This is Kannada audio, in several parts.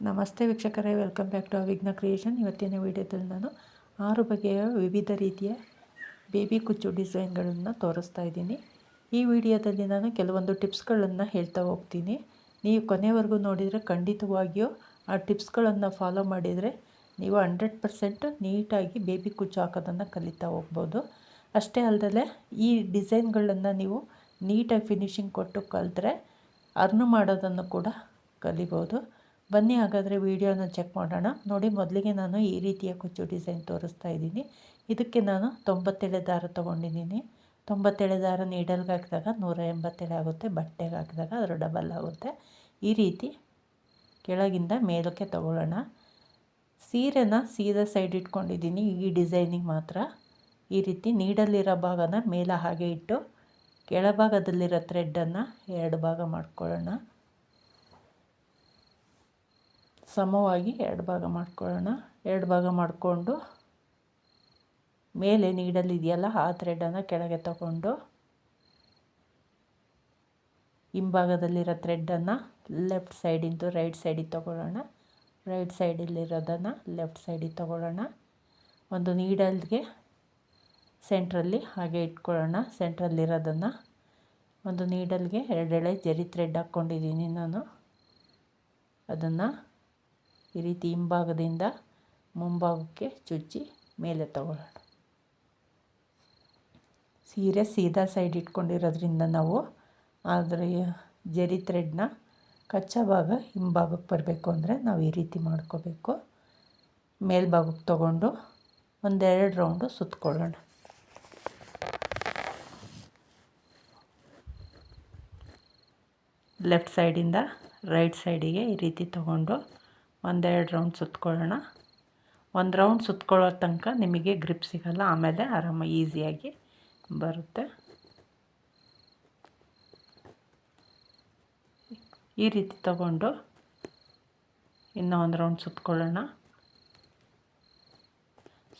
ನಮಸ್ತೆ ವೀಕ್ಷಕರೇ, ವೆಲ್ಕಮ್ ಬ್ಯಾಕ್ ಟು ಅವಿಘ್ನ ಕ್ರಿಯೇಷನ್. ಇವತ್ತಿನ ವಿಡಿಯೋದಲ್ಲಿ ನಾನು 6 ಬಗೆಯ ವಿವಿಧ ರೀತಿಯ ಬೇಬಿ ಕುಚ್ಚು ಡಿಸೈನ್ಗಳನ್ನು ತೋರಿಸ್ತಾ ಇದ್ದೀನಿ. ಈ ವಿಡಿಯೋದಲ್ಲಿ ನಾನು ಕೆಲವೊಂದು ಟಿಪ್ಸ್ಗಳನ್ನು ಹೇಳ್ತಾ ಹೋಗ್ತೀನಿ. ನೀವು ಕೊನೆವರೆಗೂ ನೋಡಿದರೆ ಖಂಡಿತವಾಗಿಯೂ ಆ ಟಿಪ್ಸ್ಗಳನ್ನು ಫಾಲೋ ಮಾಡಿದರೆ ನೀವು 100% ನೀಟಾಗಿ ಬೇಬಿ ಕುಚ್ಚು ಹಾಕೋದನ್ನು ಕಲಿತಾ ಹೋಗ್ಬೋದು. ಅಷ್ಟೇ ಅಲ್ಲದೆ ಈ ಡಿಸೈನ್ಗಳನ್ನು ನೀವು ನೀಟಾಗಿ ಫಿನಿಶಿಂಗ್ ಕೊಟ್ಟು ಕಲಿತ್ರೆ ಅರ್ನ್ ಮಾಡೋದನ್ನು ಕೂಡ ಕಲಿಬೋದು. ಬನ್ನಿ ಹಾಗಾದರೆ ವಿಡಿಯೋನ ಚೆಕ್ ಮಾಡೋಣ. ನೋಡಿ, ಮೊದಲಿಗೆ ನಾನು ಈ ರೀತಿಯ ಕುಚ್ಚು ಡಿಸೈನ್ ತೋರಿಸ್ತಾ ಇದ್ದೀನಿ. ಇದಕ್ಕೆ ನಾನು 97 ದಾರ ತೊಗೊಂಡಿದ್ದೀನಿ. 97 ದಾರ ನೀಡಲ್ಗೆ ಹಾಕಿದಾಗ 187 ಆಗುತ್ತೆ, ಬಟ್ಟೆಗೆ ಹಾಕಿದಾಗ ಅದರ ಡಬಲ್ ಆಗುತ್ತೆ. ಈ ರೀತಿ ಕೆಳಗಿಂದ ಮೇಲಕ್ಕೆ ತಗೊಳ್ಳೋಣ. ಸೀರೆನ ಸೀದಾ ಸೈಡ್ ಇಟ್ಕೊಂಡಿದ್ದೀನಿ ಈ ಡಿಸೈನಿಗೆ ಮಾತ್ರ. ಈ ರೀತಿ ನೀಡಲ್ಲಿರೋ ಭಾಗನ ಮೇಲೆ ಹಾಗೆ ಇಟ್ಟು ಕೆಳಭಾಗದಲ್ಲಿರೋ ಥ್ರೆಡ್ಡನ್ನು 2 ಭಾಗ ಮಾಡ್ಕೊಳ್ಳೋಣ. ಸಮವಾಗಿ 2 ಭಾಗ ಮಾಡ್ಕೊಳ್ಳೋಣ. 2 ಭಾಗ ಮಾಡಿಕೊಂಡು ಮೇಲೆ ನೀಡಲ್ ಇದೆಯಲ್ಲ ಆ ಥ್ರೆಡನ್ನು ಕೆಳಗೆ ತಗೊಂಡು ಹಿಂಭಾಗದಲ್ಲಿರೋ ಥ್ರೆಡ್ಡನ್ನು ಲೆಫ್ಟ್ ಸೈಡಿಂದು ರೈಟ್ ಸೈಡಿಗೆ ತಗೊಳ್ಳೋಣ. ರೈಟ್ ಸೈಡಲ್ಲಿರೋದನ್ನು ಲೆಫ್ಟ್ ಸೈಡಿಗೆ ತಗೊಳ್ಳೋಣ. ಒಂದು ನೀಡಲ್ಗೆ ಸೆಂಟ್ರಲ್ಲಿ ಹಾಗೆ ಇಟ್ಕೊಳ್ಳೋಣ. ಸೆಂಟ್ರಲ್ಲಿರೋದನ್ನು ಒಂದು ನೀಡಲ್ಗೆ 2 ಎಳೆ ಜರಿ ಥ್ರೆಡ್ ಹಾಕ್ಕೊಂಡಿದ್ದೀನಿ ನಾನು. ಅದನ್ನು ಈ ರೀತಿ ಹಿಂಭಾಗದಿಂದ ಮುಂಭಾಗಕ್ಕೆ ಚುಚ್ಚಿ ಮೇಲೆ ತಗೊಳ್ಳೋಣ. ಸೀರೆ ಸೀದಾ ಸೈಡ್ ಇಟ್ಕೊಂಡಿರೋದ್ರಿಂದ ನಾವು ಅದರ ಜರಿ ಥ್ರೆಡ್ನ ಕಚ್ಚಾ ಭಾಗ ಹಿಂಭಾಗಕ್ಕೆ ಬರಬೇಕು ಅಂದರೆ ನಾವು ಈ ರೀತಿ ಮಾಡ್ಕೋಬೇಕು. ಮೇಲ್ಭಾಗಕ್ಕೆ ತಗೊಂಡು 1-2 ರೌಂಡು ಸುತ್ತಕೊಳ್ಳೋಣ. ಲೆಫ್ಟ್ ಸೈಡಿಂದ ರೈಟ್ ಸೈಡಿಗೆ ಈ ರೀತಿ ತಗೊಂಡು 1-2 ರೌಂಡ್ ಸುತ್ತಕೊಳ್ಳೋಣ. 1 ರೌಂಡ್ ಸುತ್ತಕೊಳ್ಳೋ ತನಕ ನಿಮಗೆ ಗ್ರಿಪ್ ಸಿಗಲ್ಲ, ಆಮೇಲೆ ಆರಾಮಾಗಿ ಈಸಿಯಾಗಿ ಬರುತ್ತೆ. ಈ ರೀತಿ ತಗೊಂಡು ಇನ್ನೂ 1 ರೌಂಡ್ ಸುತ್ತಕೊಳ್ಳೋಣ.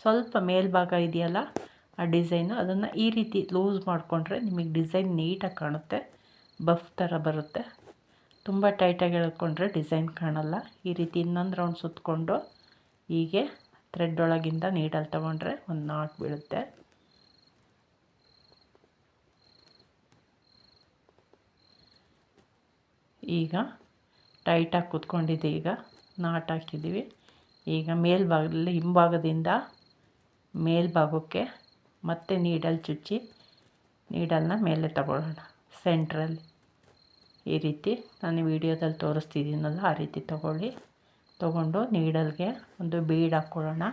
ಸ್ವಲ್ಪ ಮೇಲ್ಭಾಗ ಇದೆಯಲ್ಲ ಆ ಡಿಸೈನು, ಅದನ್ನು ಈ ರೀತಿ ಲೂಸ್ ಮಾಡಿಕೊಂಡ್ರೆ ನಿಮಗೆ ಡಿಸೈನ್ ನೀಟಾಗಿ ಕಾಣುತ್ತೆ, ಬಫ್ ಥರ ಬರುತ್ತೆ. ತುಂಬ ಟೈಟಾಗಿ ಎಳ್ಕೊಂಡ್ರೆ ಡಿಸೈನ್ ಕಾಣಲ್ಲ. ಈ ರೀತಿ ಇನ್ನೊಂದು ರೌಂಡ್ ಸುತ್ತಕೊಂಡು ಹೀಗೆ ಥ್ರೆಡ್ ಒಳಗಿಂದ ನೀಡಲ್ ತೊಗೊಂಡ್ರೆ ಒಂದು ನಾಟ್ ಬೀಳುತ್ತೆ. ಈಗ ಟೈಟಾಗಿ ಕೂತ್ಕೊಂಡಿದೆ. ಈಗ ನಾಟ್ ಹಾಕಿದ್ದೀವಿ. ಈಗ ಮೇಲ್ಭಾಗದಲ್ಲಿ ಹಿಂಭಾಗದಿಂದ ಮೇಲ್ಭಾಗಕ್ಕೆ ಮತ್ತೆ ನೀಡಲ್ ಚುಚ್ಚಿ ನೀಡಲ್ನ ಮೇಲೆ ತಗೊಳ್ಳೋಣ. ಸೆಂಟ್ರಲ್ಲಿ ಈ ರೀತಿ ನಾನು ವಿಡಿಯೋದಲ್ಲಿ ತೋರಿಸ್ತಿದ್ದೀನಲ್ಲ ಆ ರೀತಿ ತಗೊಂಡು ನೀಡಲ್ಗೆ ಒಂದು ಬೀಡ್ ಹಾಕ್ಕೊಳ್ಳೋಣ.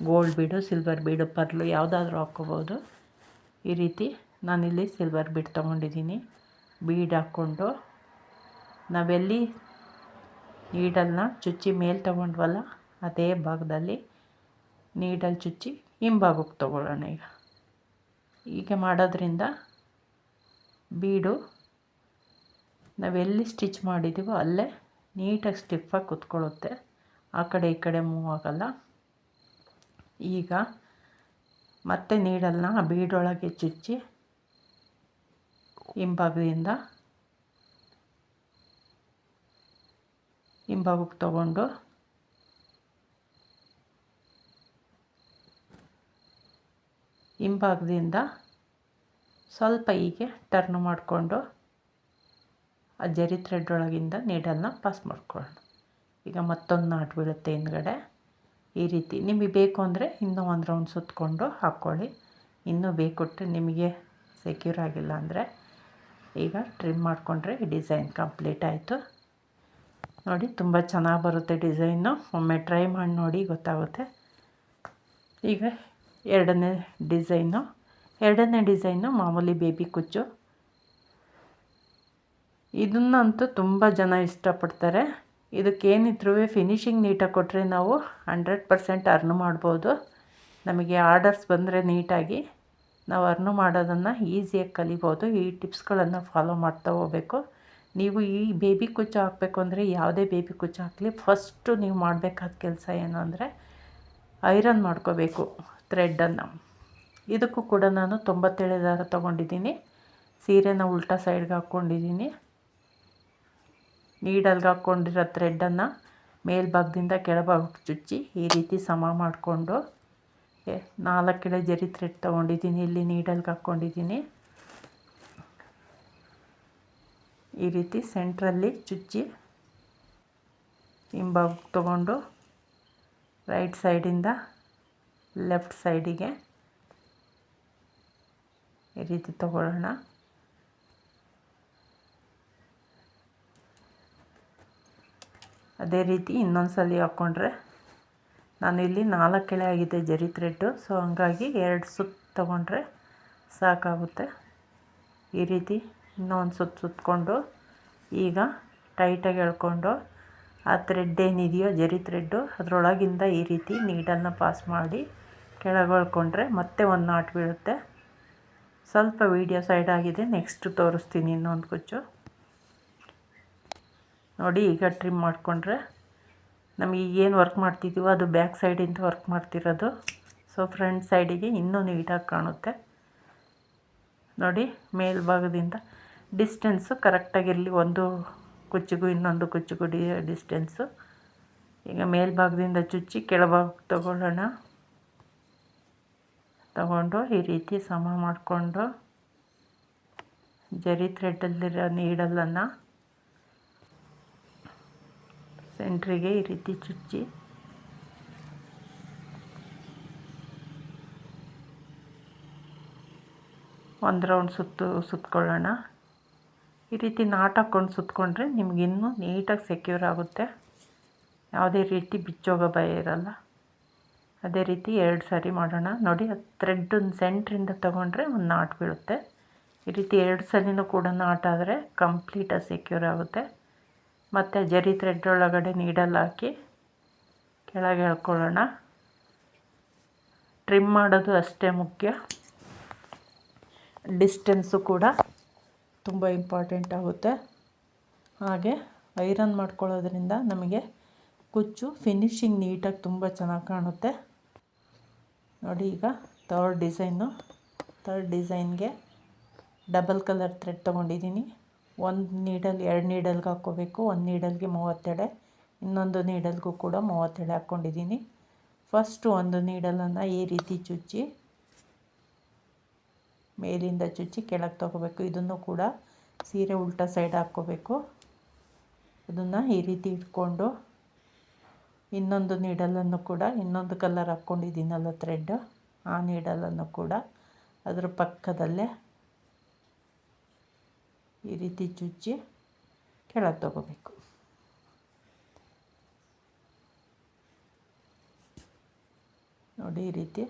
ಗೋಲ್ಡ್ ಬೀಡು, ಸಿಲ್ವರ್ ಬೀಡು, ಪರ್ಲು ಯಾವುದಾದ್ರೂ ಹಾಕ್ಕೋಬೋದು. ಈ ರೀತಿ ನಾನಿಲ್ಲಿ ಸಿಲ್ವರ್ ಬೀಡ್ ತೊಗೊಂಡಿದ್ದೀನಿ. ಬೀಡ್ ಹಾಕ್ಕೊಂಡು ನಾವೆಲ್ಲಿ ನೀಡಲ್ನ ಚುಚ್ಚಿ ಮೇಲೆ ತೊಗೊಂಡ್ವಲ್ಲ ಅದೇ ಭಾಗದಲ್ಲಿ ನೀಡಲ್ ಚುಚ್ಚಿ ಹಿಂಭಾಗಕ್ಕೆ ತಗೊಳ್ಳೋಣ. ಈಗ ಮಾಡೋದ್ರಿಂದ ಬೀಡು ನಾವೆಲ್ಲಿ ಸ್ಟಿಚ್ ಮಾಡಿದ್ದೀವೋ ಅಲ್ಲೇ ನೀಟಾಗಿ ಸ್ಟಿಫಾಗಿ ಕುತ್ಕೊಳ್ಳುತ್ತೆ, ಆ ಕಡೆ ಈ ಕಡೆ ಮೂವ್ ಆಗೋಲ್ಲ. ಈಗ ಮತ್ತೆ ನೀಡಲ್ನ ಆ ಬೀಡೊಳಗೆ ಚುಚ್ಚಿ ಹಿಂಭಾಗಕ್ಕೆ ತಗೊಂಡು ಹಿಂಭಾಗದಿಂದ ಸ್ವಲ್ಪ ಹೀಗೆ ಟರ್ನ್ ಮಾಡಿಕೊಂಡು ಆ ಜರಿ ಥ್ರೆಡ್ ಒಳಗಿಂದ ನೀಡಲ್ನ ಪಾಸ್ ಮಾಡ್ಕೊಳ್ಳೋಣ. ಈಗ ಮತ್ತೊಂದು ನಾಟ್ ಬೀಳುತ್ತೆ ಹಿಂದ್ಗಡೆ. ಈ ರೀತಿ ನಿಮಗೆ ಬೇಕು ಅಂದರೆ ಇನ್ನೂ 1 ರೌಂಡ್ ಸುತ್ತಕೊಂಡು ಹಾಕ್ಕೊಳ್ಳಿ. ಇನ್ನೂ ಬೇಕೊಟ್ಟರೆ ನಿಮಗೆ ಸೆಕ್ಯೂರ್ ಆಗಿಲ್ಲ ಅಂದರೆ ಈಗ ಟ್ರಿಮ್ ಮಾಡಿಕೊಂಡ್ರೆ ಈ ಡಿಸೈನ್ ಕಂಪ್ಲೀಟ್ ಆಯಿತು. ನೋಡಿ, ತುಂಬ ಚೆನ್ನಾಗಿ ಬರುತ್ತೆ ಡಿಸೈನು. ಒಮ್ಮೆ ಟ್ರೈ ಮಾಡಿ ನೋಡಿ, ಗೊತ್ತಾಗುತ್ತೆ. ಈಗ ಎರಡನೇ ಡಿಸೈನು ಮಾಮೂಲಿ ಬೇಬಿ ಕುಚ್ಚು. ಇದನ್ನಂತೂ ತುಂಬ ಜನ ಇಷ್ಟಪಡ್ತಾರೆ. ಇದಕ್ಕೇನಿದ್ರೂ ಫಿನಿಶಿಂಗ್ ನೀಟಾಗಿ ಕೊಟ್ಟರೆ ನಾವು 100% ಅರ್ನ್ ಮಾಡ್ಬೋದು. ನಮಗೆ ಆರ್ಡರ್ಸ್ ಬಂದರೆ ನೀಟಾಗಿ ನಾವು ಅರ್ನ್ ಮಾಡೋದನ್ನು ಈಸಿಯಾಗಿ ಕಲಿಬೋದು. ಈ ಟಿಪ್ಸ್ಗಳನ್ನು ಫಾಲೋ ಮಾಡ್ತಾ ಹೋಗಬೇಕು. ನೀವು ಈ ಬೇಬಿ ಕುಚ್ಚು ಹಾಕಬೇಕು ಅಂದರೆ ಯಾವುದೇ ಬೇಬಿ ಕುಚ್ಚು ಹಾಕಲಿ, ಫಸ್ಟು ನೀವು ಮಾಡಬೇಕಾದ ಕೆಲಸ ಏನು ಅಂದರೆ ಐರನ್ ಮಾಡ್ಕೋಬೇಕು ಥ್ರೆಡ್ಡನ್ನು. ಇದಕ್ಕೂ ಕೂಡ ನಾನು 97 ದಾರ ತೊಗೊಂಡಿದ್ದೀನಿ. ಸೀರೆನ ಉಲ್ಟಾ ಸೈಡ್ಗೆ ಹಾಕ್ಕೊಂಡಿದ್ದೀನಿ. ನೀಡಲ್ಗೆ ಹಾಕ್ಕೊಂಡಿರೋ ಥ್ರೆಡ್ಡನ್ನು ಮೇಲ್ಭಾಗದಿಂದ ಕೆಳಭಾಗಕ್ಕೆ ಚುಚ್ಚಿ ಈ ರೀತಿ ಸಮ ಮಾಡಿಕೊಂಡು 4 ಎಳೆ ಜರಿ ಥ್ರೆಡ್ ತೊಗೊಂಡಿದ್ದೀನಿ. ಇಲ್ಲಿ ನೀಡಲ್ಗೆ ಹಾಕ್ಕೊಂಡಿದ್ದೀನಿ. ಈ ರೀತಿ ಸೆಂಟ್ರಲ್ಲಿ ಚುಚ್ಚಿ ಹಿಂಭಾಗಕ್ಕೆ ತೊಗೊಂಡು ರೈಟ್ ಸೈಡಿಂದ ಲೆಫ್ಟ್ ಸೈಡಿಗೆ ಈ ರೀತಿ ತಗೊಳ್ಳೋಣ. ಅದೇ ರೀತಿ ಇನ್ನೊಂದು ಸಲ ಹಾಕ್ಕೊಂಡ್ರೆ, ನಾನು ಇಲ್ಲಿ 4 ಎಳೆ ಆಗಿದೆ ಜರಿ ಥ್ರೆಡ್ಡು, ಸೊ ಹಂಗಾಗಿ 2 ಸುತ್ತು ತಗೊಂಡ್ರೆ ಸಾಕಾಗುತ್ತೆ. ಈ ರೀತಿ ಇನ್ನೊಂದು ಸುತ್ತು ಸುತ್ತಕೊಂಡು ಈಗ ಟೈಟಾಗಿ ಎಳ್ಕೊಂಡು ಆ ಥ್ರೆಡ್ ಏನಿದೆಯೋ ಜರಿ ಥ್ರೆಡ್ಡು ಅದರೊಳಗಿಂದ ಈ ರೀತಿ ನೀಡಲ್ನ ಪಾಸ್ ಮಾಡಿ ಕೆಳಗೆ ಎಳ್ಕೊಂಡ್ರೆ ಮತ್ತೆ ಒಂದು ನಾಟ್ ಬೀಳುತ್ತೆ. ಸ್ವಲ್ಪ ವೀಡಿಯೋ ಸೈಡ್ ಆಗಿದೆ, ನೆಕ್ಸ್ಟ್ ತೋರಿಸ್ತೀನಿ ಇನ್ನೊಂದು ಕುಚ್ಚು. ನೋಡಿ, ಈಗ ಟ್ರಿಮ್ ಮಾಡಿಕೊಂಡ್ರೆ ನಮಗೆ ಏನು ವರ್ಕ್ ಮಾಡ್ತಿದ್ದೀವೋ ಅದು ಬ್ಯಾಕ್ ಸೈಡಿಂದ ವರ್ಕ್ ಮಾಡ್ತಿರೋದು. ಸೊ ಫ್ರಂಟ್ ಸೈಡಿಗೆ ಇನ್ನೂ ನೀಟಾಗಿ ಕಾಣುತ್ತೆ. ನೋಡಿ, ಮೇಲ್ಭಾಗದಿಂದ ಡಿಸ್ಟೆನ್ಸು ಕರೆಕ್ಟಾಗಿರಲಿ, ಒಂದು ಕುಚ್ಚಿಗೂ ಇನ್ನೊಂದು ಕುಚ್ಚಿಗೂ ಡಿಸ್ಟೆನ್ಸು. ಈಗ ಮೇಲ್ಭಾಗದಿಂದ ಚುಚ್ಚಿ ಕೆಳಭಾಗಕ್ಕೆ ತಗೊಂಡು ಈ ರೀತಿ ಸಮ ಮಾಡಿಕೊಂಡು ಜರಿ ಥ್ರೆಡ್ಡಲ್ಲಿರೋ ನೀಡಲನ್ನು ಸೆಂಟ್ರಿಗೆ ಈ ರೀತಿ ಚುಚ್ಚಿ ಒಂದು ರೌಂಡ್ ಸುತ್ತಕೊಳ್ಳೋಣ. ಈ ರೀತಿ ನಾಟ್ ಹಾಕ್ಕೊಂಡು ಸುತ್ತಕೊಂಡ್ರೆ ನಿಮ್ಗೆ ಇನ್ನೂ ನೀಟಾಗಿ ಸೆಕ್ಯೂರ್ ಆಗುತ್ತೆ, ಯಾವುದೇ ರೀತಿ ಬಿಚ್ಚೋಗೋ ಭಯ ಇರಲ್ಲ. ಅದೇ ರೀತಿ 2 ಸಾರಿ ಮಾಡೋಣ. ನೋಡಿ, ಥ್ರೆಡ್ಡನ್ನು ಸೆಂಟ್ರಿಂದ ತೊಗೊಂಡ್ರೆ ಒಂದು ನಾಟ್ ಬೀಳುತ್ತೆ. ಈ ರೀತಿ 2 ಸಲಿನೂ ಕೂಡ ನಾಟ್ ಆದರೆ ಕಂಪ್ಲೀಟಾಗಿ ಸೆಕ್ಯೂರ್ ಆಗುತ್ತೆ. ಮತ್ತು ಜರಿ ಥ್ರೆಡ್ ಒಳಗಡೆ ನೀಡಲ್ ಹಾಕಿ ಕೆಳಗೆ ಎಳ್ಕೊಳ್ಳೋಣ. ಟ್ರಿಮ್ ಮಾಡೋದು ಅಷ್ಟೇ ಮುಖ್ಯ, ಡಿಸ್ಟೆನ್ಸು ಕೂಡ ತುಂಬ ಇಂಪಾರ್ಟೆಂಟ್ ಆಗುತ್ತೆ. ಹಾಗೆ ಐರನ್ ಮಾಡ್ಕೊಳ್ಳೋದ್ರಿಂದ ನಮಗೆ ಕುಚ್ಚು ಫಿನಿಶಿಂಗ್ ನೀಟಾಗಿ ತುಂಬ ಚೆನ್ನಾಗಿ ಕಾಣುತ್ತೆ. ನೋಡಿ, ಈಗ ಥರ್ಡ್ ಡಿಸೈನ್ಗೆ ಡಬಲ್ ಕಲರ್ ಥ್ರೆಡ್ ತೊಗೊಂಡಿದ್ದೀನಿ. ಒಂದು ನೀಡಲ್ 2 ನೀಡಲ್ಗೆ ಹಾಕ್ಕೋಬೇಕು. ಒಂದು ನೀಡಲ್ಗೆ 30 ಎಳೆ, ಇನ್ನೊಂದು ನೀಡಲ್ಗೂ ಕೂಡ 30 ಎಳೆ ಹಾಕ್ಕೊಂಡಿದ್ದೀನಿ. ಫಸ್ಟು ಒಂದು ನೀಡಲನ್ನು ಈ ರೀತಿ ಚುಚ್ಚಿ ಮೇಲಿಂದ ಚುಚ್ಚಿ ಕೆಳಗೆ ತೊಗೋಬೇಕು. ಇದನ್ನು ಕೂಡ ಸೀರೆ ಉಲ್ಟಾ ಸೈಡ್ ಹಾಕ್ಕೋಬೇಕು. ಅದನ್ನು ಈ ರೀತಿ ಇಟ್ಕೊಂಡು ಇನ್ನೊಂದು ನೀಡಲನ್ನು ಕೂಡ ಇನ್ನೊಂದು ಕಲರ್ ಹಾಕ್ಕೊಂಡಿದ್ದೀನಲ್ಲ ಥ್ರೆಡ್, ಆ ನೀಡಲನ್ನು ಕೂಡ ಅದರ ಪಕ್ಕದಲ್ಲೇ ಈ ರೀತಿ ಚುಚ್ಚಿ ಕೆಳಗೆ ತೊಗೋಬೇಕು. ನೋಡಿ, ಈ ರೀತಿ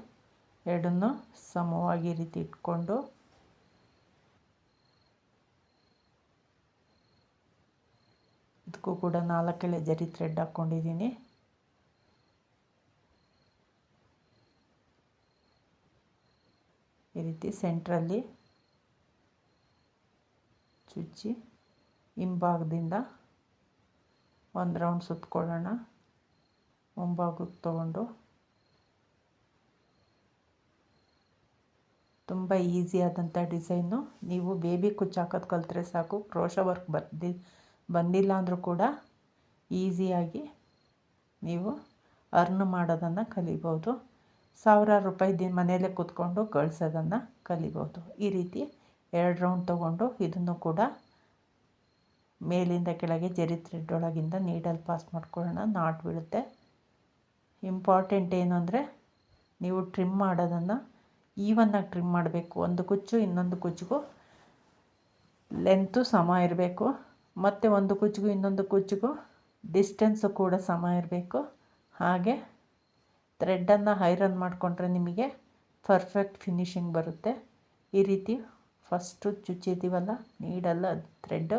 ಎರಡನ್ನು ಸಮವಾಗಿ ಈ ರೀತಿ ಇಟ್ಕೊಂಡು ಇದಕ್ಕೂ ಕೂಡ 4 ಎಳೆ ಜರಿ ಥ್ರೆಡ್ ಹಾಕ್ಕೊಂಡಿದ್ದೀನಿ. ಈ ರೀತಿ ಸೆಂಟ್ರಲ್ಲಿ ಚುಚ್ಚಿ ಹಿಂಭಾಗದಿಂದ ಒಂದು ರೌಂಡ್ ಸುತ್ತಕೊಳ್ಳೋಣ. ಮುಂಭಾಗಕ್ಕೆ ತೊಗೊಂಡು ತುಂಬ ಈಸಿಯಾದಂಥ ಡಿಸೈನು. ನೀವು ಬೇಬಿ ಕುಚ್ಚು ಹಾಕೋದು ಕಲಿತ್ರೆ ಸಾಕು, ಕ್ರೋಶಾ ವರ್ಕ್ ಬಂದಿಲ್ಲ ಅಂದರೂ ಕೂಡ ಈಸಿಯಾಗಿ ನೀವು ಅರ್ನ್ ಮಾಡೋದನ್ನು ಕಲಿಬೋದು. ಸಾವಿರಾರು ರೂಪಾಯಿ ಮನೆಯಲ್ಲೇ ಕೂತ್ಕೊಂಡು ಗಳಿಸೋದನ್ನು ಕಲಿಬೋದು. ಈ ರೀತಿ 2 ರೌಂಡ್ ತೊಗೊಂಡು ಇದನ್ನು ಕೂಡ ಮೇಲಿಂದ ಕೆಳಗೆ ಜರಿ ಥ್ರೆಡ್ ಒಳಗಿಂದ ನೀಡಲ್ ಪಾಸ್ ಮಾಡ್ಕೊಳ್ಳೋಣ. ನಾಟ್ ಬೀಳುತ್ತೆ. ಇಂಪಾರ್ಟೆಂಟ್ ಏನು ಅಂದರೆ, ನೀವು ಟ್ರಿಮ್ ಮಾಡೋದನ್ನು ಈವನ್ನಾಗಿ ಟ್ರಿಮ್ ಮಾಡಬೇಕು. ಒಂದು ಕುಚ್ಚು ಇನ್ನೊಂದು ಕುಚ್ಚಿಗೂ ಲೆಂತು ಸಮ ಇರಬೇಕು, ಮತ್ತು ಒಂದು ಕುಚ್ಚಿಗೂ ಇನ್ನೊಂದು ಕುಚ್ಚಿಗೂ ಡಿಸ್ಟೆನ್ಸು ಕೂಡ ಸಮ ಇರಬೇಕು. ಹಾಗೆ ಥ್ರೆಡ್ಡನ್ನು ಐರನ್ ಮಾಡಿಕೊಂಡ್ರೆ ನಿಮಗೆ ಪರ್ಫೆಕ್ಟ್ ಫಿನಿಶಿಂಗ್ ಬರುತ್ತೆ. ಈ ರೀತಿ ಫಸ್ಟು ಚುಚ್ಚಿದ್ದೀವಲ್ಲ ನೀಡಲ್ಲ ಥ್ರೆಡ್ಡು,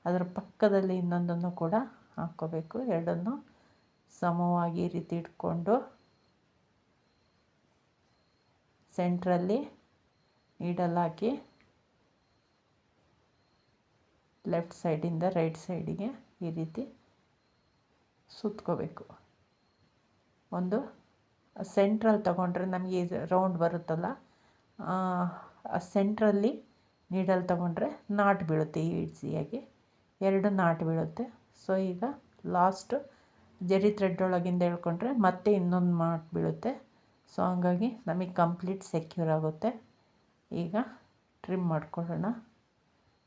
ಅದರ ಪಕ್ಕದಲ್ಲಿ ಇನ್ನೊಂದನ್ನು ಕೂಡ ಹಾಕ್ಕೋಬೇಕು. ಎರಡನ್ನು ಸಮವಾಗಿ ಈ ರೀತಿ ಇಟ್ಕೊಂಡು ಸೆಂಟ್ರಲ್ಲಿ ನೀಡಲ್ ಹಾಕಿ ಲೆಫ್ಟ್ ಸೈಡಿಂದ ರೈಟ್ ಸೈಡಿಗೆ ಈ ರೀತಿ ಸುತ್ಕೋಬೇಕು. ಒಂದು ಸೆಂಟ್ರಲ್ಲಿ ತಗೊಂಡ್ರೆ ನಮಗೆ ರೌಂಡ್ ಬರುತ್ತಲ್ಲ, ಆ ಸೆಂಟ್ರಲ್ಲಿ ನೀಡಲ್ ತಗೊಂಡ್ರೆ ನಾಟ್ ಬೀಳುತ್ತೆ ಈಸಿಯಾಗಿ. 2 ನಾಟ್ ಬೀಳುತ್ತೆ. ಸೊ ಈಗ ಲಾಸ್ಟ್ ಜರಿ ಥ್ರೆಡ್ ಒಳಗಿಂದ ಎಳ್ಕೊಂಡ್ರೆ ಮತ್ತೆ ಇನ್ನೊಂದು ಮಾರ್ಕ್ ಬೀಳುತ್ತೆ. ಸೊ ಹಂಗಾಗಿ ನಮಗೆ ಕಂಪ್ಲೀಟ್ ಸೆಕ್ಯೂರ್ ಆಗುತ್ತೆ. ಈಗ ಟ್ರಿಮ್ ಮಾಡ್ಕೊಳ್ಳೋಣ.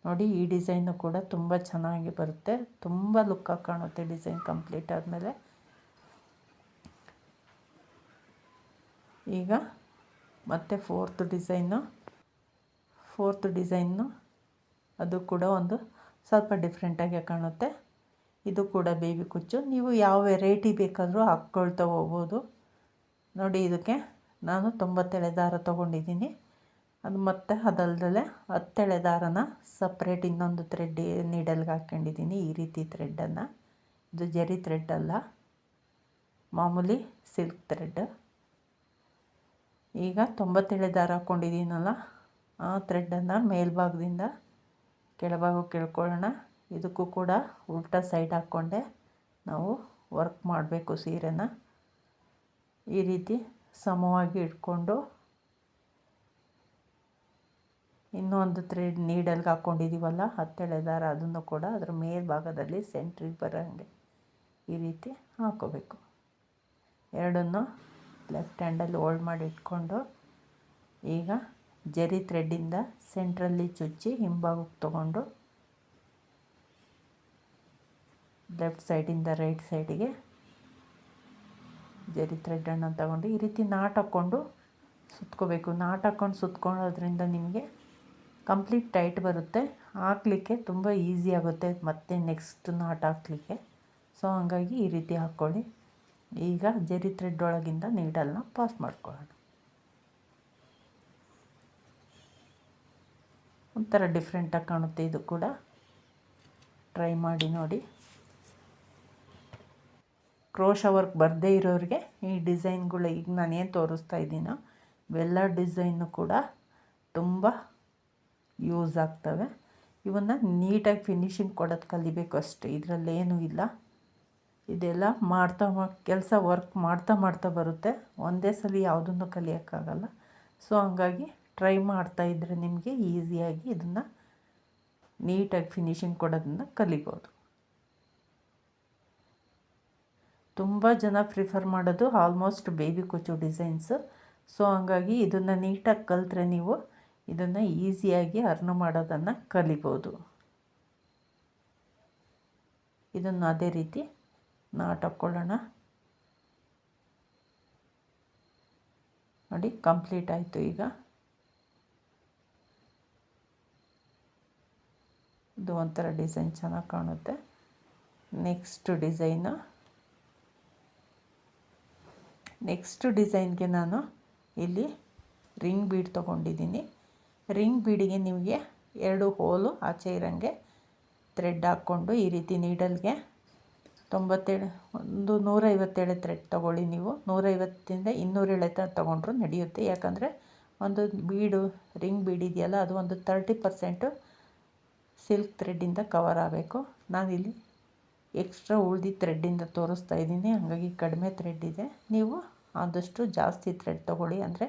ನೋಡಿ, ಈ ಡಿಸೈನು ಕೂಡ ತುಂಬ ಚೆನ್ನಾಗಿ ಬರುತ್ತೆ, ತುಂಬ ಲುಕ್ಕಾಗಿ ಕಾಣುತ್ತೆ ಡಿಸೈನ್ ಕಂಪ್ಲೀಟ್ ಆದಮೇಲೆ. ಈಗ ಮತ್ತೆ ಫೋರ್ತ್ ಡಿಸೈನು ಅದು ಕೂಡ ಒಂದು ಸ್ವಲ್ಪ ಡಿಫ್ರೆಂಟಾಗಿ ಕಾಣುತ್ತೆ. ಇದು ಕೂಡ ಬೇಬಿ ಕುಚ್ಚು. ನೀವು ಯಾವ ವೆರೈಟಿ ಬೇಕಾದರೂ ಹಾಕ್ಕೊಳ್ತಾ ಹೋಗ್ಬೋದು. ನೋಡಿ, ಇದಕ್ಕೆ ನಾನು 90 ಎಳೆ ದಾರ ತೊಗೊಂಡಿದ್ದೀನಿ. ಅದು ಮತ್ತು ಅದಲ್ಲದೆ 10 ಎಳೆ ದಾರನ ಸಪ್ರೇಟ್ ಇನ್ನೊಂದು ಥ್ರೆಡ್ ನೀಡಲ್ಗೆ ಹಾಕ್ಕೊಂಡಿದ್ದೀನಿ. ಈ ರೀತಿ ಥ್ರೆಡ್ಡನ್ನು, ಇದು ಜರಿ ಥ್ರೆಡ್ ಅಲ್ಲ, ಮಾಮೂಲಿ ಸಿಲ್ಕ್ ಥ್ರೆಡ್. ಈಗ 90 ಎಳೆ ದಾರ ಹಾಕ್ಕೊಂಡಿದ್ದೀನಲ್ಲ, ಆ ಥ್ರೆಡ್ಡನ್ನು ಮೇಲ್ಭಾಗದಿಂದ ಕೆಳಭಾಗಕ್ಕೆ ಎಳ್ಕೊಳ್ಳೋಣ. ಇದಕ್ಕೂ ಕೂಡ ಉಲ್ಟಾ ಸೈಡ್ ಹಾಕ್ಕೊಂಡೆ ನಾವು ವರ್ಕ್ ಮಾಡಬೇಕು ಸೀರೆನ. ಈ ರೀತಿ ಸಮವಾಗಿ ಇಟ್ಕೊಂಡು ಇನ್ನೊಂದು ಥ್ರೆಡ್ ನೀಡಲ್ಗೆ ಹಾಕ್ಕೊಂಡಿದ್ದೀವಲ್ಲ 10 ಎಳೆ ದಾರ, ಅದನ್ನು ಕೂಡ ಅದರ ಮೇಲ್ಭಾಗದಲ್ಲಿ ಸೆಂಟ್ರಿಗೆ ಬರೋಂಗೆ ಈ ರೀತಿ ಹಾಕ್ಕೋಬೇಕು. ಎರಡನ್ನು ಲೆಫ್ಟ್ ಹ್ಯಾಂಡಲ್ಲಿ ಹೋಲ್ಡ್ ಮಾಡಿ ಇಟ್ಕೊಂಡು ಈಗ ಜರಿ ಥ್ರೆಡ್ಡಿಂದ ಸೆಂಟ್ರಲ್ಲಿ ಚುಚ್ಚಿ ಹಿಂಭಾಗಕ್ಕೆ ತೊಗೊಂಡು ಲೆಫ್ಟ್ ಸೈಡಿಂದ ರೈಟ್ ಸೈಡಿಗೆ ಜರಿ ಥ್ರೆಡ್ಡನ್ನು ತಗೊಂಡು ಈ ರೀತಿ ನಾಟ್ ಹಾಕ್ಕೊಂಡು ಸುತ್ಕೋಬೇಕು. ನಾಟ್ ಹಾಕ್ಕೊಂಡು ಸುತ್ಕೊಳ್ಳೋದ್ರಿಂದ ನಿಮಗೆ ಕಂಪ್ಲೀಟ್ ಟೈಟ್ ಬರುತ್ತೆ, ಹಾಕಲಿಕ್ಕೆ ತುಂಬ ಈಸಿ ಆಗುತ್ತೆ ಮತ್ತು ನೆಕ್ಸ್ಟ್ ನಾಟ್ ಹಾಕಲಿಕ್ಕೆ. ಸೊ ಹಂಗಾಗಿ ಈ ರೀತಿ ಹಾಕ್ಕೊಳ್ಳಿ. ಈಗ ಜರಿ ಥ್ರೆಡ್ ಒಳಗಿಂದ ನೀಡಲ್ನ ಪಾಸ್ ಮಾಡ್ಕೊಳ್ಳೋಣ. ಒಂಥರ ಡಿಫ್ರೆಂಟಾಗಿ ಕಾಣುತ್ತೆ. ಇದು ಕೂಡ ಟ್ರೈ ಮಾಡಿ ನೋಡಿ. ಕ್ರೋಶ ವರ್ಕ್ ಬರದೇ ಇರೋರಿಗೆ ಈ ಡಿಸೈನ್ಗಳು ಈಗ ನಾನೇನು ತೋರಿಸ್ತಾ ಇದ್ದೀನೋ ಇವೆಲ್ಲ ಡಿಸೈನು ಕೂಡ ತುಂಬ ಯೂಸ್ ಆಗ್ತವೆ. ಇವನ್ನು ನೀಟಾಗಿ ಫಿನಿಶಿಂಗ್ ಕೊಡೋದು ಕಲಿಬೇಕು ಅಷ್ಟೇ, ಇದರಲ್ಲೇನೂ ಇಲ್ಲ. ಇದೆಲ್ಲ ವರ್ಕ್ ಮಾಡ್ತಾ ಬರುತ್ತೆ, ಒಂದೇ ಸಲ ಯಾವುದನ್ನು ಕಲಿಯೋಕ್ಕಾಗಲ್ಲ. ಸೊ ಹಂಗಾಗಿ ಟ್ರೈ ಮಾಡ್ತಾಯಿದ್ರೆ ನಿಮಗೆ ಈಸಿಯಾಗಿ ಇದನ್ನು ನೀಟಾಗಿ ಫಿನಿಶಿಂಗ್ ಕೊಡೋದನ್ನು ಕಲಿಬೋದು. ತುಂಬ ಜನ ಪ್ರಿಫರ್ ಮಾಡೋದು ಆಲ್ಮೋಸ್ಟ್ ಬೇಬಿ ಕುಚ್ಚು ಡಿಸೈನ್ಸ್. ಸೊ ಹಂಗಾಗಿ ಇದನ್ನು ನೀಟಾಗಿ ಕಲಿತ್ರೆ ನೀವು ಇದನ್ನು ಈಸಿಯಾಗಿ ಅರ್ನ್ ಮಾಡೋದನ್ನು ಕಲಿಬೋದು. ಇದನ್ನು ಅದೇ ರೀತಿ ನಾಟ್ ಹಾಕ್ಕೊಳ್ಳೋಣ. ನೋಡಿ, ಕಂಪ್ಲೀಟ್ ಆಯಿತು. ಈಗ ಇದು ಒಂಥರ ಡಿಸೈನ್ ಚೆನ್ನಾಗಿ ಕಾಣುತ್ತೆ. ನೆಕ್ಸ್ಟ್ ಡಿಸೈನ್ಗೆ ನಾನು ಇಲ್ಲಿ ರಿಂಗ್ ಬೀಡ್ ತೊಗೊಂಡಿದ್ದೀನಿ. ರಿಂಗ್ ಬೀಡಿಗೆ ನಿಮಗೆ 2 ಹೋಲು ಆಚೆ ಇರೋಂಗೆ ಥ್ರೆಡ್ ಹಾಕ್ಕೊಂಡು ಈ ರೀತಿ ನೀಡಲ್ಗೆ 150 ಎಳೆ ಥ್ರೆಡ್ ತೊಗೊಳ್ಳಿ. ನೀವು 150ಇಂದ 200 ಎಳೆ ತೊಗೊಂಡ್ರು ನಡೆಯುತ್ತೆ. ಯಾಕಂದರೆ ಒಂದು ರಿಂಗ್ ಬೀಡ್ ಇದೆಯಲ್ಲ, ಅದು ಒಂದು 30% ಸಿಲ್ಕ್ ಥ್ರೆಡ್ಡಿಂದ ಕವರ್ ಆಗಬೇಕು. ನಾನಿಲ್ಲಿ ಎಕ್ಸ್ಟ್ರಾ ಉಳ್ದಿದ್ದ ಥ್ರೆಡ್ಡಿಂದ ತೋರಿಸ್ತಾ ಇದ್ದೀನಿ, ಹಾಗಾಗಿ ಕಡಿಮೆ ಥ್ರೆಡ್ ಇದೆ. ನೀವು ಆದಷ್ಟು ಜಾಸ್ತಿ ಥ್ರೆಡ್ ತೊಗೊಳ್ಳಿ. ಅಂದರೆ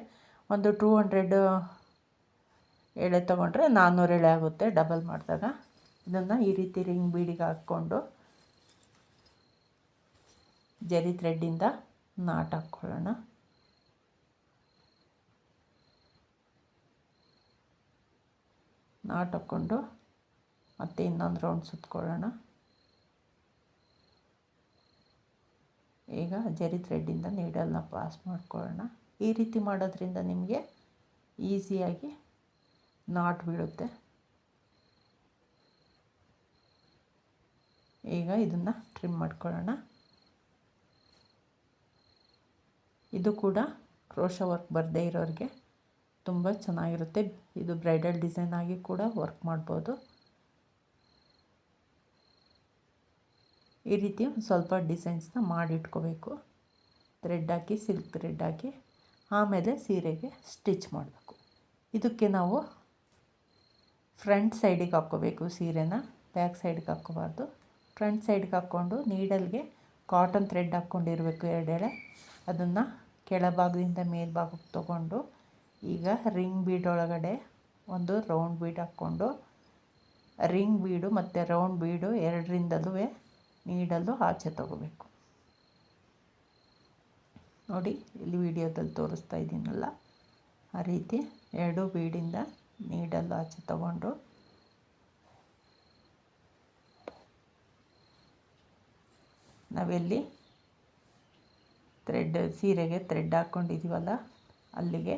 ಒಂದು 200 ಎಳೆ ತೊಗೊಂಡ್ರೆ 400 ಎಳೆ ಆಗುತ್ತೆ ಡಬಲ್ ಮಾಡಿದಾಗ. ಇದನ್ನು ಈ ರೀತಿ ರಿಂಗ್ ಬೀಡಿಗೆ ಹಾಕ್ಕೊಂಡು ಜರಿ ಥ್ರೆಡ್ಡಿಂದ ನಾಟ್ ಹಾಕ್ಕೊಳ್ಳೋಣ. ನಾಟ್ ಹಾಕ್ಕೊಂಡು ಮತ್ತೆ ಇನ್ನೊಂದು ರೌಂಡ್ ಸುತ್ಕೊಳ್ಳೋಣ. ಈಗ ಜರಿ ಥ್ರೆಡ್ಡಿಂದ ನೀಡಲ್ನ ಪಾಸ್ ಮಾಡ್ಕೊಳ್ಳೋಣ. ಈ ರೀತಿ ಮಾಡೋದ್ರಿಂದ ನಿಮಗೆ ಈಸಿಯಾಗಿ ನಾಟ್ ಬೀಳುತ್ತೆ. ಈಗ ಇದನ್ನು ಟ್ರಿಮ್ ಮಾಡ್ಕೊಳ್ಳೋಣ. ಇದು ಕೂಡ ಕ್ರೋಶ ವರ್ಕ್ ಬರದೇ ಇರೋರಿಗೆ ತುಂಬ ಚೆನ್ನಾಗಿರುತ್ತೆ. ಇದು ಬ್ರೈಡಲ್ ಡಿಸೈನ್ ಆಗಿ ಕೂಡ ವರ್ಕ್ ಮಾಡ್ಬೋದು. ಈ ರೀತಿ ಒಂದು ಸ್ವಲ್ಪ ಡಿಸೈನ್ಸ್ನ ಮಾಡಿಟ್ಕೋಬೇಕು. ಥ್ರೆಡ್ ಹಾಕಿ, ಸಿಲ್ಕ್ ಥ್ರೆಡ್ ಹಾಕಿ ಆಮೇಲೆ ಸೀರೆಗೆ ಸ್ಟಿಚ್ ಮಾಡಬೇಕು. ಇದಕ್ಕೆ ನಾವು ಫ್ರಂಟ್ ಸೈಡಿಗೆ ಹಾಕ್ಕೋಬೇಕು ಸೀರೆನ, ಬ್ಯಾಕ್ ಸೈಡ್ಗೆ ಹಾಕ್ಕೋಬಾರ್ದು. ಫ್ರಂಟ್ ಸೈಡ್ಗೆ ಹಾಕ್ಕೊಂಡು ನೀಡಲ್ಗೆ ಕಾಟನ್ ಥ್ರೆಡ್ ಹಾಕ್ಕೊಂಡಿರಬೇಕು 2 ಎಳೆ. ಅದನ್ನು ಕೆಳಭಾಗದಿಂದ ಮೇಲ್ಭಾಗಕ್ಕೆ ತೊಗೊಂಡು ಈಗ ರಿಂಗ್ ಬೀಡ್ ಒಳಗಡೆ ಒಂದು ರೌಂಡ್ ಬೀಡ್ ಹಾಕ್ಕೊಂಡು ರಿಂಗ್ ಬೀಡು ಮತ್ತು ರೌಂಡ್ ಬೀಡು ಎರಡರಿಂದಲೂ ನೀಡಲು ಆಚೆ ತಗೋಬೇಕು. ನೋಡಿ ಇಲ್ಲಿ ವಿಡಿಯೋದಲ್ಲಿ ತೋರಿಸ್ತಾ ಇದ್ದೀನಲ್ಲ, ಆ ರೀತಿ 2 ಬೀಡಿಂದ ನೀಡಲ್ ಆಚೆ ತಗೊಂಡು ನಾವೆಲ್ಲಿ ಸೀರೆಗೆ ಥ್ರೆಡ್ ಹಾಕ್ಕೊಂಡಿದ್ದೀವಲ್ಲ ಅಲ್ಲಿಗೆ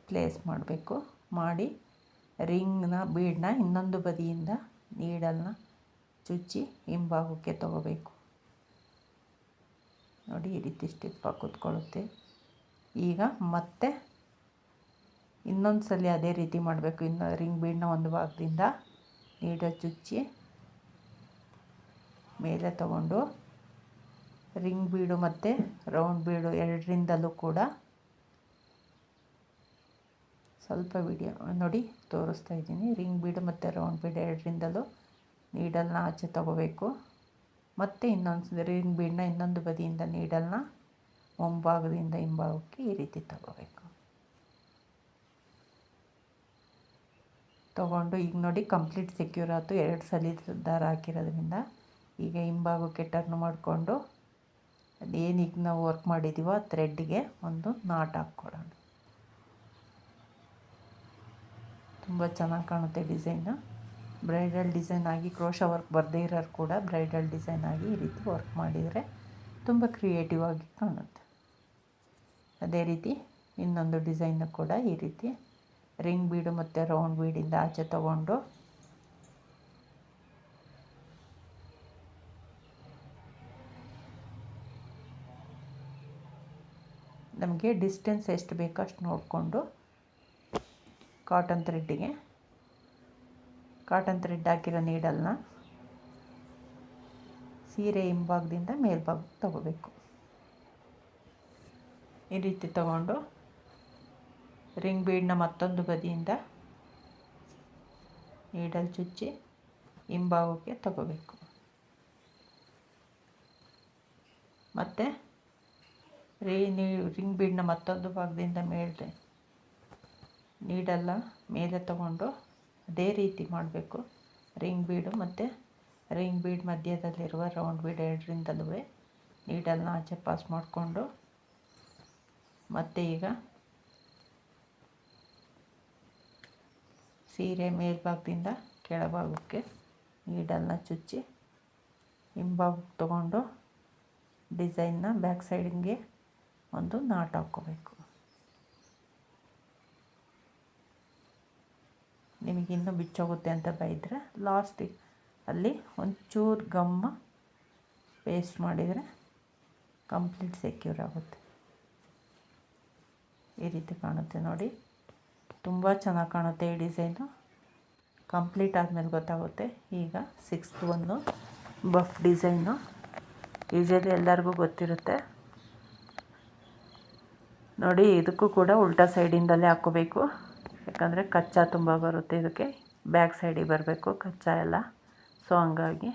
ಪ್ಲೇಸ್ ಮಾಡಬೇಕು. ಮಾಡಿ ಬೀಡನ್ನ ಇನ್ನೊಂದು ಬದಿಯಿಂದ ನೀಡಲ್ನ ಚುಚ್ಚಿ ಹಿಂಭಾಗಕ್ಕೆ ತಗೋಬೇಕು. ನೋಡಿ ಈ ರೀತಿ ಸ್ಟಿಪ್ಪಾಗಿ ಕೂತ್ಕೊಳ್ಳುತ್ತೆ. ಈಗ ಮತ್ತೆ ಇನ್ನೊಂದು ಸಲ ಅದೇ ರೀತಿ ಮಾಡಬೇಕು. ಇನ್ನು ಬೀಡನ್ನ ಒಂದು ಭಾಗದಿಂದ ನೀಡಲ್ ಚುಚ್ಚಿ ಮೇಲೆ ತಗೊಂಡು ಬೀಡು ಮತ್ತು ರೌಂಡ್ ಬೀಡು ಎರಡರಿಂದಲೂ ಕೂಡ ಸ್ವಲ್ಪ ವಿಡಿಯೋ ನೋಡಿ ತೋರಿಸ್ತಾ ಇದ್ದೀನಿ. ಬೀಡು ಮತ್ತು ರೌಂಡ್ ಬೀಡು ಎರಡರಿಂದಲೂ ನೀಡಲ್ನ ಆಚೆ ತಗೋಬೇಕು. ಮತ್ತು ಇನ್ನೊಂದು ಬೀಡನ್ನ ಇನ್ನೊಂದು ಬದಿಯಿಂದ ನೀಡಲ್ನ ಮುಂಭಾಗದಿಂದ ಹಿಂಭಾಗಕ್ಕೆ ಈ ರೀತಿ ತಗೋಬೇಕು. ತಗೊಂಡು ಈಗ ನೋಡಿ ಕಂಪ್ಲೀಟ್ ಸೆಕ್ಯೂರ್ ಆಯಿತು. 2 ಸಲ ದಾರ ಹಾಕಿರೋದ್ರಿಂದ ಈಗ ಹಿಂಭಾಗಕ್ಕೆ ಟರ್ನ್ ಮಾಡಿಕೊಂಡು ಅದೇನೀಗ ನಾವು ವರ್ಕ್ ಮಾಡಿದ್ದೀವೋ ಆ ಥ್ರೆಡ್ಗೆ ಒಂದು ನಾಟ್ ಹಾಕ್ಕೊಳ್ಳೋಣ. ತುಂಬ ಚೆನ್ನಾಗಿ ಕಾಣುತ್ತೆ ಡಿಸೈನು. ಬ್ರೈಡಲ್ ಡಿಸೈನ್ ಆಗಿ ಕ್ರೋಶ ವರ್ಕ್ ಬರದೇ ಇರೋರು ಕೂಡ ಬ್ರೈಡಲ್ ಡಿಸೈನ್ ಆಗಿ ಈ ರೀತಿ ವರ್ಕ್ ಮಾಡಿದರೆ ತುಂಬ ಕ್ರಿಯೇಟಿವ್ ಆಗಿ ಕಾಣುತ್ತೆ. ಅದೇ ರೀತಿ ಇನ್ನೊಂದು ಡಿಸೈನು ಕೂಡ ಈ ರೀತಿ ಬೀಡು ಮತ್ತು ರೌಂಡ್ ಬೀಡಿಂದ ಆಚೆ ತಗೊಂಡು ನಮಗೆ ಡಿಸ್ಟೆನ್ಸ್ ಎಷ್ಟು ಬೇಕೋ ಅಷ್ಟು ನೋಡಿಕೊಂಡು ಕಾಟನ್ ಥ್ರೆಡ್ ಹಾಕಿರೋ ನೀಡಲ್ನ ಸೀರೆ ಹಿಂಭಾಗದಿಂದ ಮೇಲ್ಭಾಗಕ್ಕೆ ತಗೋಬೇಕು. ಈ ರೀತಿ ತಗೊಂಡು ಬೀಡನ್ನ ಮತ್ತೊಂದು ಬದಿಯಿಂದ ನೀಡಲ್ ಚುಚ್ಚಿ ಹಿಂಭಾಗಕ್ಕೆ ತಗೋಬೇಕು. ಮತ್ತು ಬೀಡನ್ನ ಮತ್ತೊಂದು ಭಾಗದಿಂದ ಮೇಲೆ ನೀಡಲ್ಲ ಮೇಲೆ ತಗೊಂಡು ಅದೇ ರೀತಿ ಮಾಡಬೇಕು. ಬೀಡು ಮತ್ತು ಬೀಡ್ ಮಧ್ಯದಲ್ಲಿರುವ ರೌಂಡ್ ಬೀಡ್ ಎರಡರಿಂದಲೂ ನೀಡಲ್ನ ಆಚೆ ಪಾಸ್ ಮಾಡಿಕೊಂಡು ಮತ್ತು ಈಗ ಸೀರೆ ಮೇಲ್ಭಾಗದಿಂದ ಕೆಳಭಾಗಕ್ಕೆ ನೀಡಲ್ನ ಚುಚ್ಚಿ ಹಿಂಭಾಗಕ್ಕೆ ತಗೊಂಡು ಡಿಸೈನ್ನ ಬ್ಯಾಕ್ ಸೈಡಿಗೆ ಒಂದು ನಾಟ್ ಹಾಕ್ಕೋಬೇಕು. ನಿಮಗಿನ್ನೂ ಬಿಚ್ಚೋಗುತ್ತೆ ಅಂತ ಬೈದರೆ ಲಾಸ್ಟಿಗೆ ಅಲ್ಲಿ ಒಂಚೂರು ಗಮ್ಮ ಪೇಸ್ಟ್ ಮಾಡಿದರೆ ಕಂಪ್ಲೀಟ್ ಸೆಕ್ಯೂರ್ ಆಗುತ್ತೆ. ಈ ರೀತಿ ಕಾಣುತ್ತೆ ನೋಡಿ, ತುಂಬ ಚೆನ್ನಾಗಿ ಕಾಣುತ್ತೆ ಈ ಡಿಸೈನು. ಕಂಪ್ಲೀಟ್ ಆದಮೇಲೆ ಗೊತ್ತಾಗುತ್ತೆ. ಈಗ 6th ಒಂದು ಬಫ್ ಡಿಸೈನು ಯೂಶಲಿ ಎಲ್ಲರಿಗೂ ಗೊತ್ತಿರುತ್ತೆ ನೋಡಿ. ಇದಕ್ಕೂ ಕೂಡ ಉಲ್ಟಾ ಸೈಡಿಂದಲೇ ಹಾಕ್ಕೋಬೇಕು, ಯಾಕಂದರೆ ಕಚ್ಚಾ ತುಂಬ ಬರುತ್ತೆ. ಇದಕ್ಕೆ ಬ್ಯಾಕ್ ಸೈಡಿಗೆ ಬರಬೇಕು ಕಚ್ಚಾ ಎಲ್ಲ. ಸೊ ಹಂಗಾಗಿ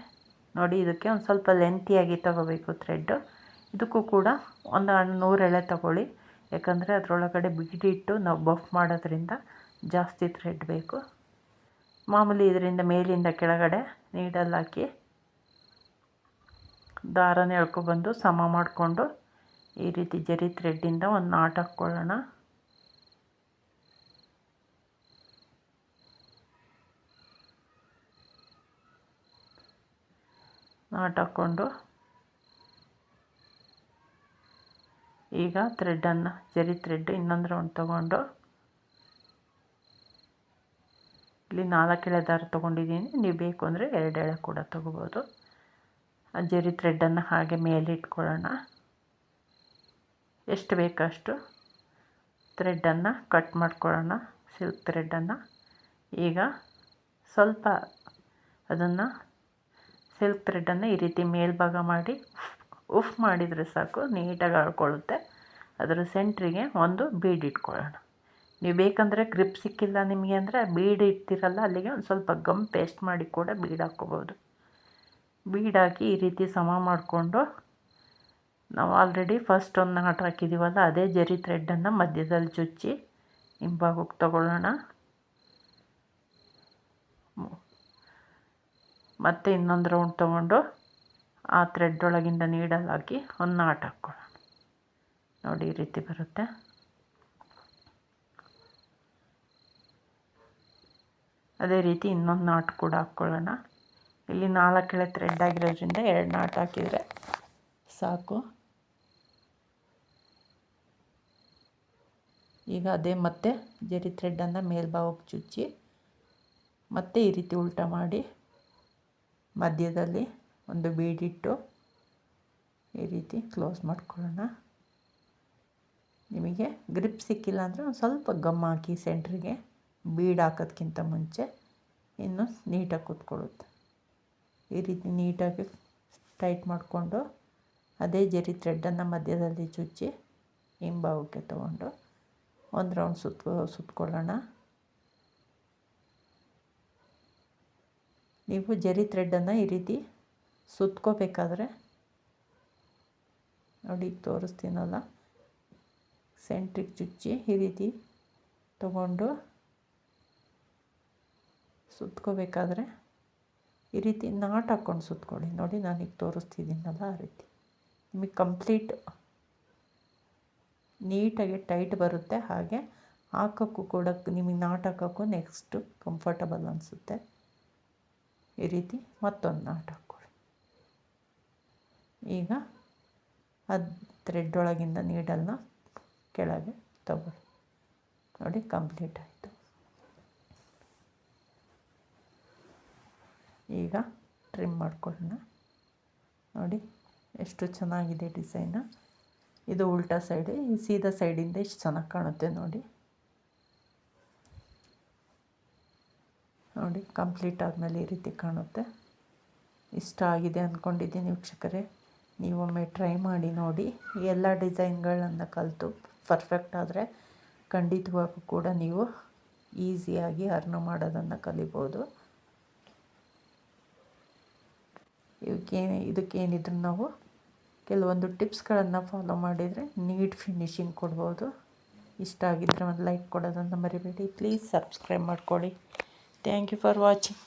ನೋಡಿ ಇದಕ್ಕೆ ಒಂದು ಸ್ವಲ್ಪ ಲೆಂತಿಯಾಗಿ ತಗೋಬೇಕು ಥ್ರೆಡ್ಡು. ಇದಕ್ಕೂ ಕೂಡ ಒಂದು 100 ಎಳೆ ತಗೊಳ್ಳಿ, ಯಾಕಂದರೆ ಅದರೊಳಗಡೆ ಬಿಗಿಡಿಟ್ಟು ನಾವು ಬಫ್ ಮಾಡೋದ್ರಿಂದ ಜಾಸ್ತಿ ಥ್ರೆಡ್ ಬೇಕು. ಮಾಮೂಲಿ ಇದರಿಂದ ಮೇಲಿಂದ ಕೆಳಗಡೆ ನೀಡಲ್ ಹಾಕಿ ದಾರನ ಎಳ್ಕೊಬಂದು ಸಮ ಮಾಡಿಕೊಂಡು ಈ ರೀತಿ ಜರಿ ಥ್ರೆಡ್ಡಿಂದ ಒಂದು ನಾಟ್ ಹಾಕ್ಕೊಳ್ಳೋಣ. ನಾಟ್ ಹಾಕ್ಕೊಂಡು ಈಗ ಥ್ರೆಡ್ಡನ್ನು ಜರಿ ಥ್ರೆಡ್ ಇನ್ನೊಂದು ರೌಂಡ್ ತೊಗೊಂಡು ಇಲ್ಲಿ 4 ಎಳೆ ದಾರ ತೊಗೊಂಡಿದ್ದೀನಿ. ನೀವು ಬೇಕು ಅಂದರೆ 2 ಎಳೆ ಕೂಡ ತೊಗೋಬೋದು. ಆ ಜರಿ ಥ್ರೆಡ್ಡನ್ನು ಹಾಗೆ ಮೇಲೆ ಇಟ್ಕೊಳ್ಳೋಣ. ಎಷ್ಟು ಬೇಕಷ್ಟು ಥ್ರೆಡ್ಡನ್ನು ಕಟ್ ಮಾಡ್ಕೊಳ್ಳೋಣ, ಸಿಲ್ಕ್ ಥ್ರೆಡ್ಡನ್ನು. ಈಗ ಸ್ವಲ್ಪ ಅದನ್ನು ಸಿಲ್ಕ್ ಥ್ರೆಡ್ಡನ್ನು ಈ ರೀತಿ ಮೇಲ್ಭಾಗ ಮಾಡಿ ಉಫ್ ಮಾಡಿದರೆ ಸಾಕು, ನೀಟಾಗಿ ಹರ್ಕೊಳ್ಳುತ್ತೆ. ಅದರ ಸೆಂಟ್ರಿಗೆ ಒಂದು ಬೀಡ್ ಇಟ್ಕೊಳ್ಳೋಣ. ನೀವು ಬೇಕಂದರೆ ಗ್ರಿಪ್ ಸಿಕ್ಕಿಲ್ಲ ನಿಮಗೆ ಅಂದರೆ ಬೀಡ್ ಇಡ್ತಿರಲ್ಲ ಅಲ್ಲಿಗೆ ಒಂದು ಸ್ವಲ್ಪ ಗಮ್ ಪೇಸ್ಟ್ ಮಾಡಿ ಕೂಡ ಬೀಡ್ ಹಾಕ್ಕೋಬೋದು. ಬೀಡ್ ಹಾಕಿ ಈ ರೀತಿ ಸಮ ಮಾಡಿಕೊಂಡು ನಾವು ಆಲ್ರೆಡಿ ಫಸ್ಟ್ ಒಂದು ನಾಟ್ ಹಾಕಿದ್ದೀವಲ್ಲ ಅದೇ ಜರಿ ಥ್ರೆಡ್ಡನ್ನು ಮಧ್ಯದಲ್ಲಿ ಚುಚ್ಚಿ ಹಿಂಭಾಗಕ್ಕೆ ತಗೊಳ್ಳೋಣ. ಮತ್ತು ಇನ್ನೊಂದು ರೌಂಡ್ ತೊಗೊಂಡು ಆ ಥ್ರೆಡ್ ಒಳಗಿಂದ ನೀಡಲ್ ಹಾಕಿ ಒಂದು ನಾಟ್ ಹಾಕ್ಕೊಳ್ಳೋಣ. ನೋಡಿ ಈ ರೀತಿ ಬರುತ್ತೆ. ಅದೇ ರೀತಿ ಇನ್ನೊಂದು ನಾಟ್ ಕೂಡ ಹಾಕ್ಕೊಳ್ಳೋಣ. ಇಲ್ಲಿ 4 ಎಳೆ ಥ್ರೆಡ್ ಆಗಿರೋದ್ರಿಂದ 2 ನಾಟ್ ಹಾಕಿದರೆ ಸಾಕು. ಈಗ ಅದೇ ಮತ್ತೆ ಜರಿ ಥ್ರೆಡ್ಡನ್ನು ಮೇಲ್ಭಾಗಕ್ಕೆ ಚುಚ್ಚಿ ಮತ್ತೆ ಈ ರೀತಿ ಉಲ್ಟಾ ಮಾಡಿ ಮಧ್ಯದಲ್ಲಿ ಒಂದು ಬೀಡಿಟ್ಟು ಈ ರೀತಿ ಕ್ಲೋಸ್ ಮಾಡ್ಕೊಳ್ಳೋಣ. ನಿಮಗೆ ಗ್ರಿಪ್ ಸಿಕ್ಕಿಲ್ಲ ಅಂದರೆ ಒಂದು ಸ್ವಲ್ಪ ಗಮ್ ಹಾಕಿ ಸೆಂಟ್ರಿಗೆ, ಬೀಡ್ ಹಾಕೋದಕ್ಕಿಂತ ಮುಂಚೆ ಇನ್ನು ನೀಟಾಗಿ ಕೂತ್ಕೊಳ್ಳುತ್ತೆ. ಈ ರೀತಿ ನೀಟಾಗಿ ಟೈಟ್ ಮಾಡಿಕೊಂಡು ಅದೇ ಜರಿ ಥ್ರೆಡ್ಡನ್ನು ಮಧ್ಯದಲ್ಲಿ ಚುಚ್ಚಿ ಹಿಂಭಾಗಕ್ಕೆ ತಗೊಂಡು ಒಂದು ರೌಂಡ್ ಸುತ್ಕೊಳ್ಳೋಣ. ನೀವು ಜರಿ ಥ್ರೆಡ್ಡನ್ನು ಈ ರೀತಿ ಸುತ್ಕೋಬೇಕಾದ್ರೆ ನೋಡಿ ತೋರಿಸ್ತೀನಲ್ಲ, ಸೆಂಟ್ರಿಗೆ ಚುಚ್ಚಿ ಈ ರೀತಿ ತಗೊಂಡು ಸುತ್ಕೋಬೇಕಾದ್ರೆ ಈ ರೀತಿ ನಾಟ್ ಹಾಕ್ಕೊಂಡು ಸುತ್ಕೊಳ್ಳಿ. ನೋಡಿ ನಾನೀಗ ತೋರಿಸ್ತಿದ್ದೀನಲ್ಲ ಆ ರೀತಿ ನಿಮಗೆ ಕಂಪ್ಲೀಟ್ ನೀಟಾಗಿ ಟೈಟ್ ಬರುತ್ತೆ. ಹಾಗೆ ಹಾಕೋಕ್ಕೂ ಕೂಡ ನಿಮಗೆ ನಾಟ್ ಹಾಕೋಕ್ಕೂ ನೆಕ್ಸ್ಟು ಕಂಫರ್ಟಬಲ್ ಅನಿಸುತ್ತೆ. ಈ ರೀತಿ ಮತ್ತೊಂದು ನಾಟ್ ಹಾಕ್ಕೊಳ್ಳಿ. ಈಗ ಅದು ಥ್ರೆಡ್ ಒಳಗಿಂದ ನೀಡಲ್ನ ಕೆಳಗೆ ತಗೊಳ್ಳಿ. ನೋಡಿ ಕಂಪ್ಲೀಟ್ ಆಯಿತು. ಈಗ ಟ್ರಿಮ್ ಮಾಡ್ಕೊಳ್ಳೋಣ. ನೋಡಿ ಎಷ್ಟು ಚೆನ್ನಾಗಿದೆ ಡಿಸೈನು. ಇದು ಉಲ್ಟಾ ಸೈಡ್, ಈ ಸೀದಾ ಸೈಡಿಂದ ಎಷ್ಟು ಚೆನ್ನಾಗಿ ಕಾಣುತ್ತೆ ನೋಡಿ. ನೋಡಿ ಕಂಪ್ಲೀಟ್ ಆದಮೇಲೆ ಈ ರೀತಿ ಕಾಣುತ್ತೆ. ಇಷ್ಟ ಆಗಿದೆ ಅಂದ್ಕೊಂಡಿದ್ದೀನಿ ವೀಕ್ಷಕರೇ. ನೀವೊಮ್ಮೆ ಟ್ರೈ ಮಾಡಿ ನೋಡಿ. ಎಲ್ಲ ಡಿಸೈನ್ಗಳನ್ನು ಕಲಿತು ಪರ್ಫೆಕ್ಟ್ ಆದರೆ ಖಂಡಿತವಾಗೂ ಕೂಡ ನೀವು ಈಸಿಯಾಗಿ ಅರ್ನ್ ಮಾಡೋದನ್ನು ಕಲಿಬೋದು. ಇದಕ್ಕೇನಿದ್ರು ನಾವು ಕೆಲವೊಂದು ಟಿಪ್ಸ್ಗಳನ್ನು ಫಾಲೋ ಮಾಡಿದರೆ ನೀಟ್ ಫಿನಿಶಿಂಗ್ ಕೊಡ್ಬೋದು. ಇಷ್ಟ ಆಗಿದ್ದರೆ ಒಂದು ಲೈಕ್ ಕೊಡೋದನ್ನು ಮರಿಬೇಡಿ. ಪ್ಲೀಸ್ ಸಬ್ಸ್ಕ್ರೈಬ್ ಮಾಡ್ಕೊಳ್ಳಿ. Thank you for watching.